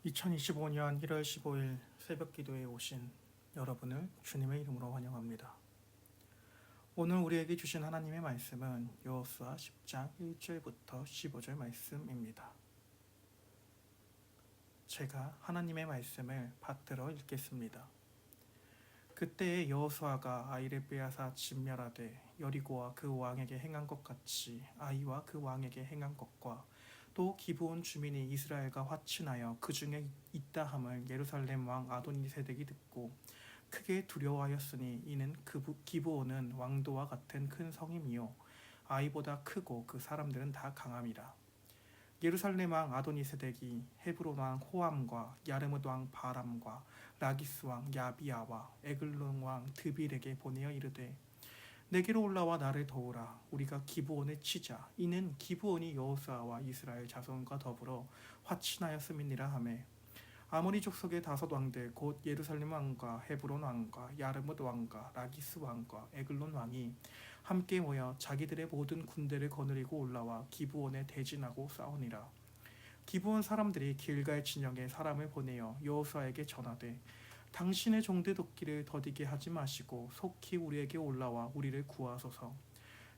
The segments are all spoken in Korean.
2025년 1월 15일 새벽 기도에 오신 여러분을 주님의 이름으로 환영합니다. 오늘 우리에게 주신 하나님의 말씀은 여호수아 10장 1절부터 15절 말씀입니다. 제가 하나님의 말씀을 받들어 읽겠습니다. 그때에 여호수아가 아이를 빼앗아 진멸하되 여리고와 그 왕에게 행한 것 같이 아이와 그 왕에게 행한 것과 또 기브온 주민이 이스라엘과 화친하여 그 중에 있다함을 예루살렘 왕 아도니세덱이 듣고 크게 두려워하였으니 이는 기브온은 왕도와 같은 큰 성임이요 아이보다 크고 그 사람들은 다 강함이라. 예루살렘 왕 아도니세덱이 헤브론 왕 호암과 야르뭇 왕 바람과 라기스 왕 야비야와 에글론 왕 드빌에게 보내어 이르되 내게로 올라와 나를 도우라. 우리가 기브온을 치자. 이는 기브온이 여호수아와 이스라엘 자손과 더불어 화친하였음이니라 하매 아모리 족속의 5 왕들 곧 예루살렘 왕과 헤브론 왕과 야르뭇 왕과 라기스 왕과 에글론 왕이 함께 모여 자기들의 모든 군대를 거느리고 올라와 기브온에 대진하고 싸우니라. 기브온 사람들이 길갈 진영에 사람을 보내어 여호수아에게 전하되 당신의 종들 돕기를 더디게 하지 마시고 속히 우리에게 올라와 우리를 구하소서.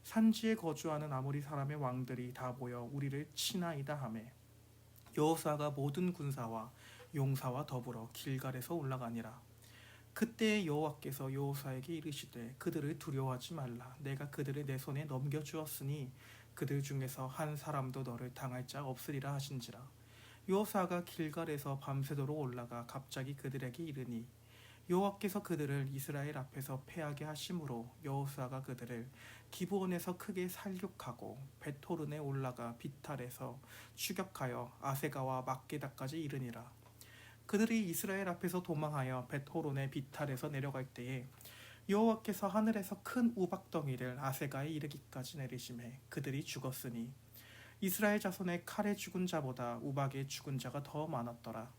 산지에 거주하는 아모리 사람의 왕들이 다 모여 우리를 치나이다 하매 여호수아가 모든 군사와 용사와 더불어 길갈에서 올라가니라. 그때 여호와께서 여호수아에게 이르시되 그들을 두려워하지 말라. 내가 그들을 내 손에 넘겨주었으니 그들 중에서 한 사람도 너를 당할 자 없으리라 하신지라. 여호수아가 길갈에서 밤새도록 올라가 갑자기 그들에게 이르니 여호와께서 그들을 이스라엘 앞에서 패하게 하심으로 여호수아가 그들을 기브온에서 크게 살육하고 벳호른에 올라가 비탈에서 추격하여 아세가와 막게다까지 이르니라. 그들이 이스라엘 앞에서 도망하여 벳호론의 비탈에서 내려갈 때에 여호와께서 하늘에서 큰 우박덩이를 아세가에 이르기까지 내리심에 그들이 죽었으니 이스라엘 자손의 칼에 죽은 자보다 우박에 죽은 자가 더 많았더라.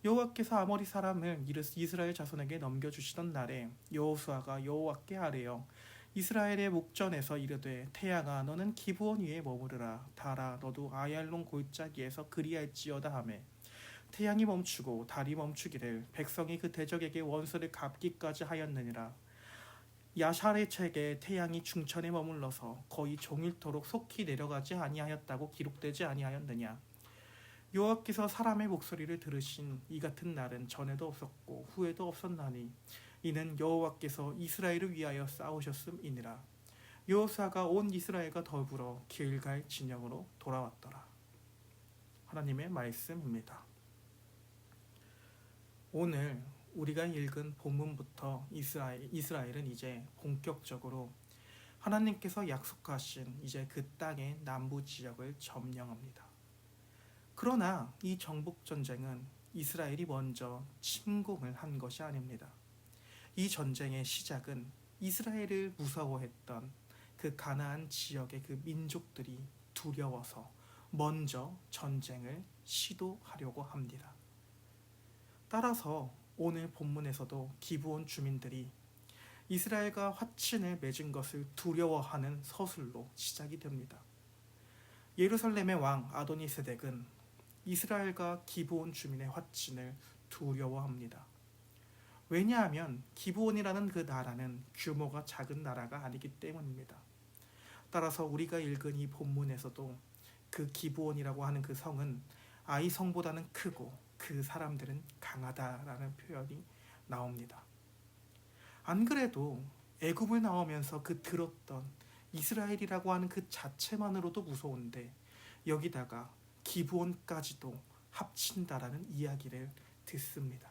여호와께서 아모리 사람을 이스라엘 자손에게 넘겨주시던 날에 여호수아가 여호와께 아뢰어 이스라엘의 목전에서 이르되 태양아 너는 기브온 위에 머무르라. 달아 너도 아얄론 골짜기에서 그리할지어다 하매 태양이 멈추고 달이 멈추기를 백성이 그 대적에게 원수를 갚기까지 하였느니라. 야샬의 책에 태양이 중천에 머물러서 거의 종일토록 속히 내려가지 아니하였다고 기록되지 아니하였느냐. 여호와께서 사람의 목소리를 들으신 이 같은 날은 전에도 없었고 후에도 없었나니 이는 여호와께서 이스라엘을 위하여 싸우셨음이니라. 여호수아가 온 이스라엘과 더불어 길갈 진영으로 돌아왔더라. 하나님의 말씀입니다. 오늘 우리가 읽은 본문부터 이스라엘은 이제 본격적으로 하나님께서 약속하신 이제 그 땅의 남부 지역을 점령합니다. 그러나 이 정복 전쟁은 이스라엘이 먼저 침공을 한 것이 아닙니다. 이 전쟁의 시작은 이스라엘을 무서워했던 그 가나안 지역의 그 민족들이 두려워서 먼저 전쟁을 시도하려고 합니다. 따라서 오늘 본문에서도 기브온 주민들이 이스라엘과 화친을 맺은 것을 두려워하는 서술로 시작이 됩니다. 예루살렘의 왕 아도니세덱은 이스라엘과 기브온 주민의 화친을 두려워합니다. 왜냐하면 기브온이라는 그 나라는 규모가 작은 나라가 아니기 때문입니다. 따라서 우리가 읽은 이 본문에서도 그 기브온이라고 하는 그 성은 아이 성보다는 크고 그 사람들은 강하다라는 표현이 나옵니다. 안 그래도 애굽을 나오면서 그 들었던 이스라엘이라고 하는 그 자체만으로도 무서운데 여기다가 기브온까지도 합친다라는 이야기를 듣습니다.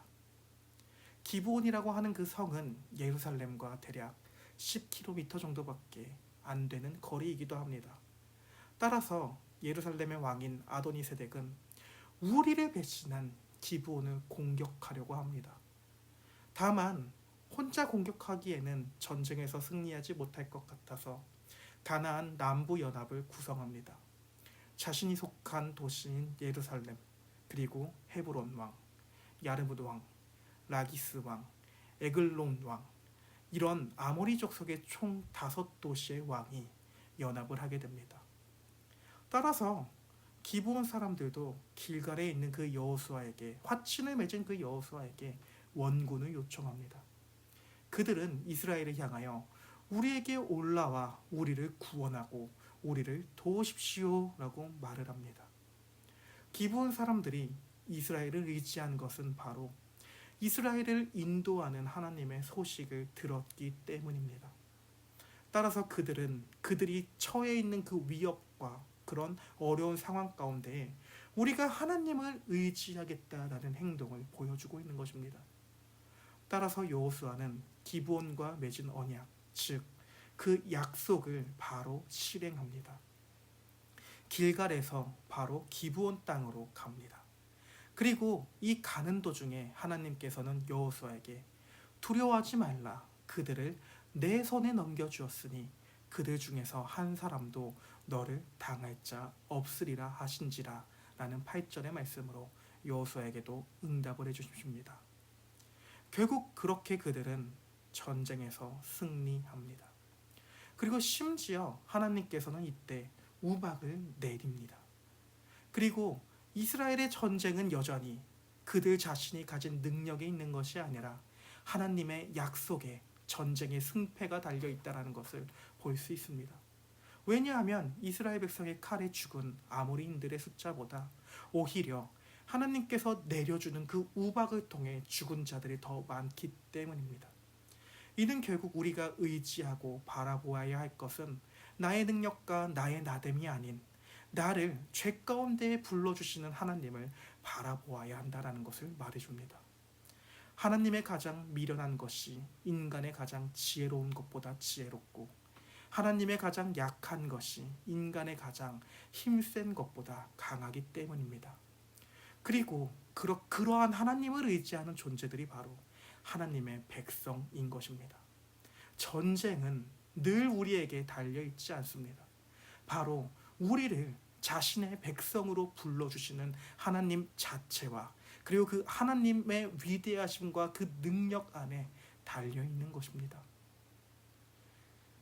기브온이라고 하는 그 성은 예루살렘과 대략 10km 정도밖에 안 되는 거리이기도 합니다. 따라서 예루살렘의 왕인 아도니세덱은 우리를 배신한 기브온을 공격하려고 합니다. 다만 혼자 공격하기에는 전쟁에서 승리하지 못할 것 같아서 가나안 남부 연합을 구성합니다. 자신이 속한 도시인 예루살렘, 그리고 헤브론 왕, 야르뭇 왕, 라기스 왕, 에글론 왕, 이런 아모리 족속의 총 5도시의 왕이 연합을 하게 됩니다. 따라서 기브온 사람들도 길갈에 있는 그 여호수아에게, 화친을 맺은 그 여호수아에게 원군을 요청합니다. 그들은 이스라엘을 향하여 우리에게 올라와 우리를 구원하고 우리를 도우십시오 라고 말을 합니다. 기브온 사람들이 이스라엘을 의지한 것은 바로 이스라엘을 인도하는 하나님의 소식을 들었기 때문입니다. 따라서 그들은 그들이 처해 있는 그 위협과 그런 어려운 상황 가운데 우리가 하나님을 의지하겠다라는 행동을 보여주고 있는 것입니다. 따라서 여호수아는 기브온과 맺은 언약, 즉 그 약속을 바로 실행합니다. 길갈에서 바로 기브온 땅으로 갑니다. 그리고 이 가는 도중에 하나님께서는 여호수아에게 두려워하지 말라, 그들을 내 손에 넘겨주었으니 그들 중에서 한 사람도 너를 당할 자 없으리라 하신지라 라는 8절의 말씀으로 여호수아에게도 응답을 해주십니다. 결국 그렇게 그들은 전쟁에서 승리합니다. 그리고 심지어 하나님께서는 이때 우박을 내립니다. 그리고 이스라엘의 전쟁은 여전히 그들 자신이 가진 능력에 있는 것이 아니라 하나님의 약속에 전쟁의 승패가 달려있다는 것을 볼 수 있습니다. 왜냐하면 이스라엘 백성의 칼에 죽은 아모리인들의 숫자보다 오히려 하나님께서 내려주는 그 우박을 통해 죽은 자들이 더 많기 때문입니다. 이는 결국 우리가 의지하고 바라보아야 할 것은 나의 능력과 나의 나됨이 아닌 나를 죄 가운데에 불러주시는 하나님을 바라보아야 한다는 것을 말해줍니다. 하나님의 가장 미련한 것이 인간의 가장 지혜로운 것보다 지혜롭고 하나님의 가장 약한 것이 인간의 가장 힘센 것보다 강하기 때문입니다. 그리고 그러한 하나님을 의지하는 존재들이 바로 하나님의 백성인 것입니다. 전쟁은 늘 우리에게 달려있지 않습니다. 바로 우리를 자신의 백성으로 불러주시는 하나님 자체와 그리고 그 하나님의 위대하심과 그 능력 안에 달려있는 것입니다.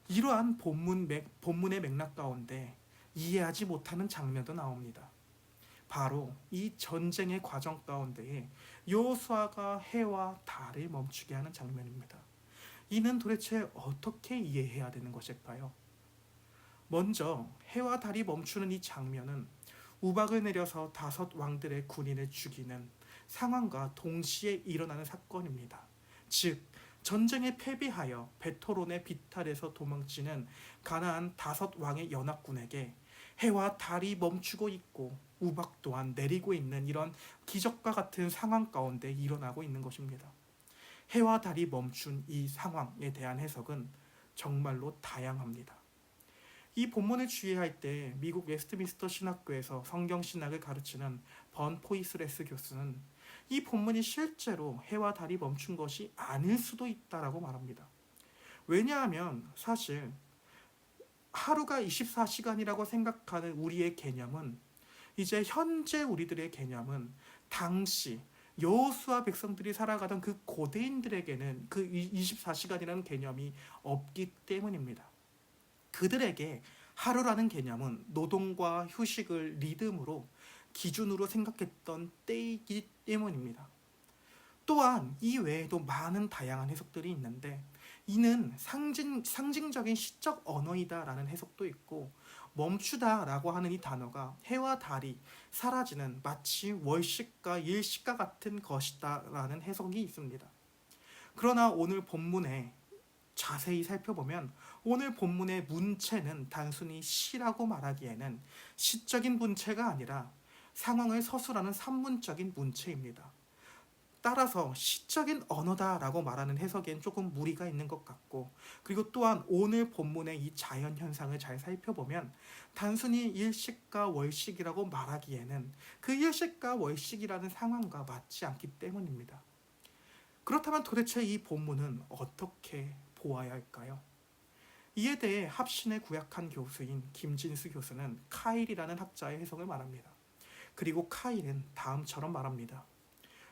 이러한 본문의 맥락 가운데 이해하지 못하는 장면도 나옵니다. 바로 이 전쟁의 과정 가운데에 여호수아가 해와 달을 멈추게 하는 장면입니다. 이는 도대체 어떻게 이해해야 되는 것일까요? 먼저 해와 달이 멈추는 이 장면은 우박을 내려서 5 왕들의 군인을 죽이는 상황과 동시에 일어나는 사건입니다. 즉 전쟁에 패배하여 베토론의 비탈에서 도망치는 가나안 5 왕의 연합군에게 해와 달이 멈추고 있고 우박 또한 내리고 있는 이런 기적과 같은 상황 가운데 일어나고 있는 것입니다. 해와 달이 멈춘 이 상황에 대한 해석은 정말로 다양합니다. 이 본문을 주의할 때 미국 웨스트민스터 신학교에서 성경신학을 가르치는 번 포이스레스 교수는 이 본문이 실제로 해와 달이 멈춘 것이 아닐 수도 있다라고 말합니다. 왜냐하면 사실 하루가 24시간이라고 생각하는 우리의 개념은 이제 현재 우리들의 개념은 당시 여호수아 백성들이 살아가던 그 고대인들에게는 그 24시간이라는 개념이 없기 때문입니다. 그들에게 하루라는 개념은 노동과 휴식을 리듬으로 기준으로 생각했던 때이기 때문입니다. 또한 이 외에도 많은 다양한 해석들이 있는데 이는 상징적인 시적 언어이다라는 해석도 있고 멈추다라고 하는 이 단어가 해와 달이 사라지는 마치 월식과 일식과 같은 것이다라는 해석이 있습니다. 그러나 오늘 본문에 자세히 살펴보면 오늘 본문의 문체는 단순히 시라고 말하기에는 시적인 문체가 아니라 상황을 서술하는 산문적인 문체입니다. 따라서 시적인 언어다라고 말하는 해석엔 조금 무리가 있는 것 같고 그리고 또한 오늘 본문의 이 자연현상을 잘 살펴보면 단순히 일식과 월식이라고 말하기에는 그 일식과 월식이라는 상황과 맞지 않기 때문입니다. 그렇다면 도대체 이 본문은 어떻게 보아야 할까요? 이에 대해 합신의 구약한 교수인 김진수 교수는 카일이라는 학자의 해석을 말합니다. 그리고 카일은 다음처럼 말합니다.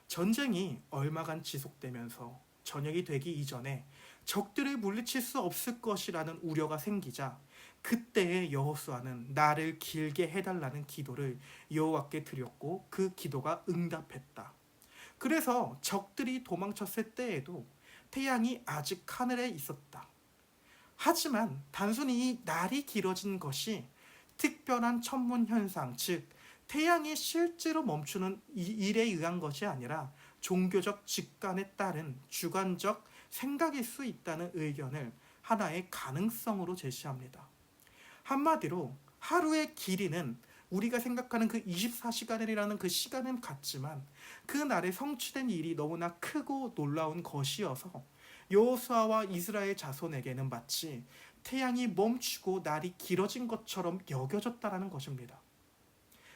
전쟁이 얼마간 지속되면서 저녁이 되기 이전에 적들을 물리칠 수 없을 것이라는 우려가 생기자 그때의 여호수아는 나를 길게 해달라는 기도를 여호와께 드렸고 그 기도가 응답했다. 그래서 적들이 도망쳤을 때에도 태양이 아직 하늘에 있었다. 하지만 단순히 이 날이 길어진 것이 특별한 천문 현상, 즉 태양이 실제로 멈추는 일에 의한 것이 아니라 종교적 직관에 따른 주관적 생각일 수 있다는 의견을 하나의 가능성으로 제시합니다. 한마디로 하루의 길이는 우리가 생각하는 그 24시간이라는 그 시간은 같지만 그 날에 성취된 일이 너무나 크고 놀라운 것이어서 여호수아와 이스라엘 자손에게는 마치 태양이 멈추고 날이 길어진 것처럼 여겨졌다라는 것입니다.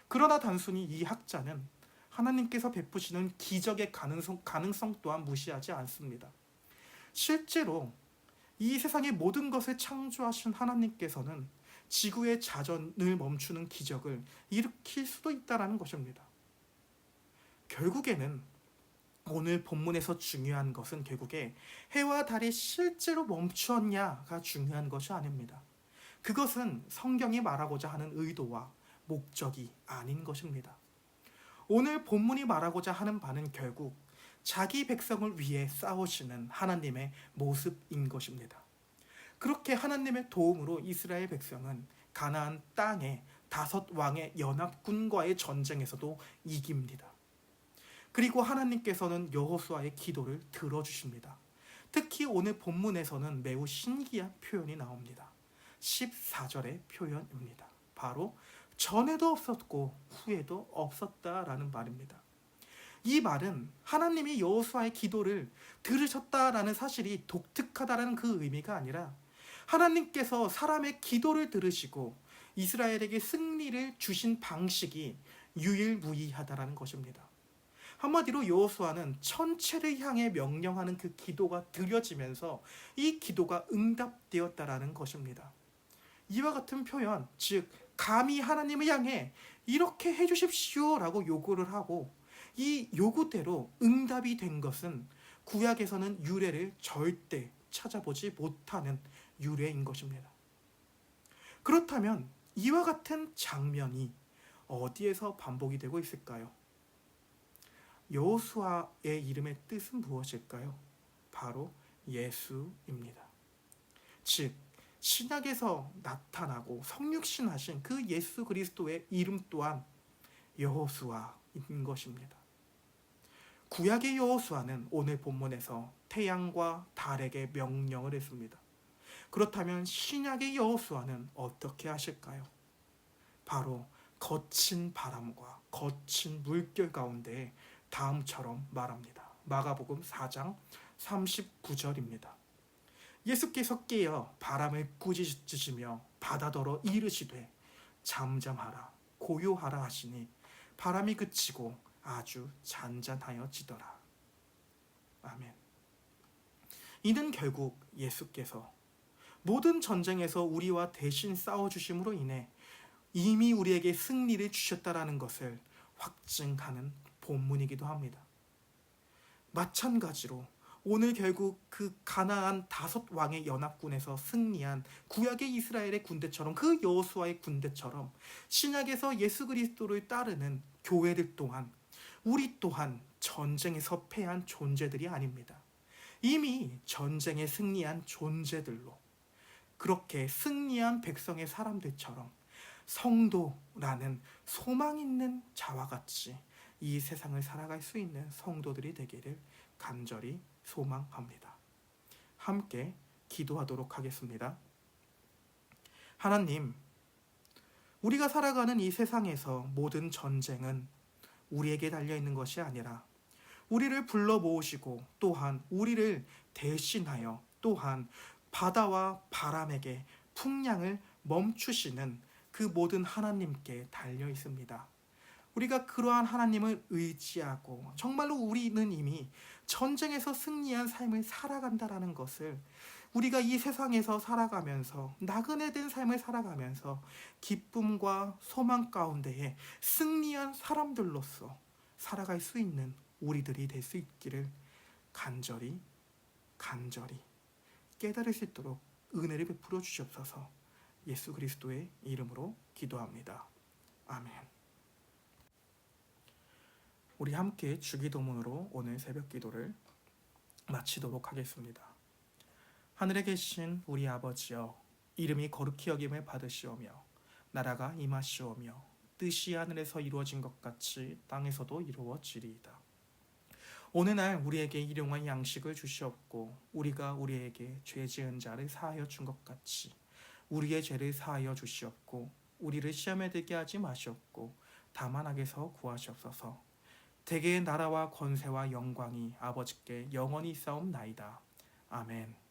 그러나 단순히 이 학자는 하나님께서 베푸시는 기적의 가능성 또한 무시하지 않습니다. 실제로 이 세상의 모든 것을 창조하신 하나님께서는 지구의 자전을 멈추는 기적을 일으킬 수도 있다는 것입니다. 결국에는 오늘 본문에서 중요한 것은 결국에 해와 달이 실제로 멈추었냐가 중요한 것이 아닙니다. 그것은 성경이 말하고자 하는 의도와 목적이 아닌 것입니다. 오늘 본문이 말하고자 하는 바는 결국 자기 백성을 위해 싸우시는 하나님의 모습인 것입니다. 그렇게 하나님의 도움으로 이스라엘 백성은 가나안 땅의 5왕의 연합군과의 전쟁에서도 이깁니다. 그리고 하나님께서는 여호수아의 기도를 들어주십니다. 특히 오늘 본문에서는 매우 신기한 표현이 나옵니다. 14절의 표현입니다. 바로 전에도 없었고 후에도 없었다라는 말입니다. 이 말은 하나님이 여호수아의 기도를 들으셨다라는 사실이 독특하다라는 그 의미가 아니라 하나님께서 사람의 기도를 들으시고 이스라엘에게 승리를 주신 방식이 유일무이하다라는 것입니다. 한마디로 여호수아는 천체를 향해 명령하는 그 기도가 드려지면서 이 기도가 응답되었다라는 것입니다. 이와 같은 표현, 즉 감히 하나님을 향해 이렇게 해주십시오 라고 요구를 하고 이 요구대로 응답이 된 것은 구약에서는 유래를 절대 찾아보지 못하는 유래인 것입니다. 그렇다면 이와 같은 장면이 어디에서 반복이 되고 있을까요? 여호수아의 이름의 뜻은 무엇일까요? 바로 예수입니다. 즉 신약에서 나타나고 성육신하신 그 예수 그리스도의 이름 또한 여호수아인 것입니다. 구약의 여호수아는 오늘 본문에서 태양과 달에게 명령을 했습니다. 그렇다면 신약의 여호수아는 어떻게 하실까요? 바로 거친 바람과 거친 물결 가운데 다음처럼 말합니다. 마가복음 4장 39절입니다. 예수께서 깨어 바람을 꾸짖으시며 바다더러 이르시되 잠잠하라 고요하라 하시니 바람이 그치고 아주 잔잔하여지더라. 아멘. 이는 결국 예수께서 모든 전쟁에서 우리와 대신 싸워주심으로 인해 이미 우리에게 승리를 주셨다라는 것을 확증하는 본문이기도 합니다. 마찬가지로 오늘 결국 그 가나안 5왕의 연합군에서 승리한 구약의 이스라엘의 군대처럼 그 여호수아의 군대처럼 신약에서 예수 그리스도를 따르는 교회들 또한 우리 또한 전쟁에서 패한 존재들이 아닙니다. 이미 전쟁에 승리한 존재들로 그렇게 승리한 백성의 사람들처럼 성도라는 소망 있는 자와 같이 이 세상을 살아갈 수 있는 성도들이 되기를 간절히 소망합니다. 함께 기도하도록 하겠습니다. 하나님, 우리가 살아가는 이 세상에서 모든 전쟁은 우리에게 달려있는 것이 아니라 우리를 불러 모으시고 또한 우리를 대신하여 또한 바다와 바람에게 풍랑을 멈추시는 그 모든 하나님께 달려 있습니다. 우리가 그러한 하나님을 의지하고 정말로 우리는 이미 전쟁에서 승리한 삶을 살아간다라는 것을 우리가 이 세상에서 살아가면서 나그네된 삶을 살아가면서 기쁨과 소망 가운데에 승리한 사람들로서 살아갈 수 있는 우리들이 될 수 있기를 간절히 깨달을 수 있도록 은혜를 베풀어 주시옵소서. 예수 그리스도의 이름으로 기도합니다. 아멘. 우리 함께 주기도문으로 오늘 새벽 기도를 마치도록 하겠습니다. 하늘에 계신 우리 아버지여, 이름이 거룩히 여김을 받으시오며 나라가 임하시오며 뜻이 하늘에서 이루어진 것 같이 땅에서도 이루어지리이다. 오늘 날 우리에게 일용할 양식을 주시옵고 우리가 우리에게 죄 지은 자를 사하여 준 것 같이 우리의 죄를 사하여 주시옵고 우리를 시험에 들게 하지 마시옵고 다만 악에서 구하시옵소서. 대개의 나라와 권세와 영광이 아버지께 영원히 있사옵나이다. 아멘.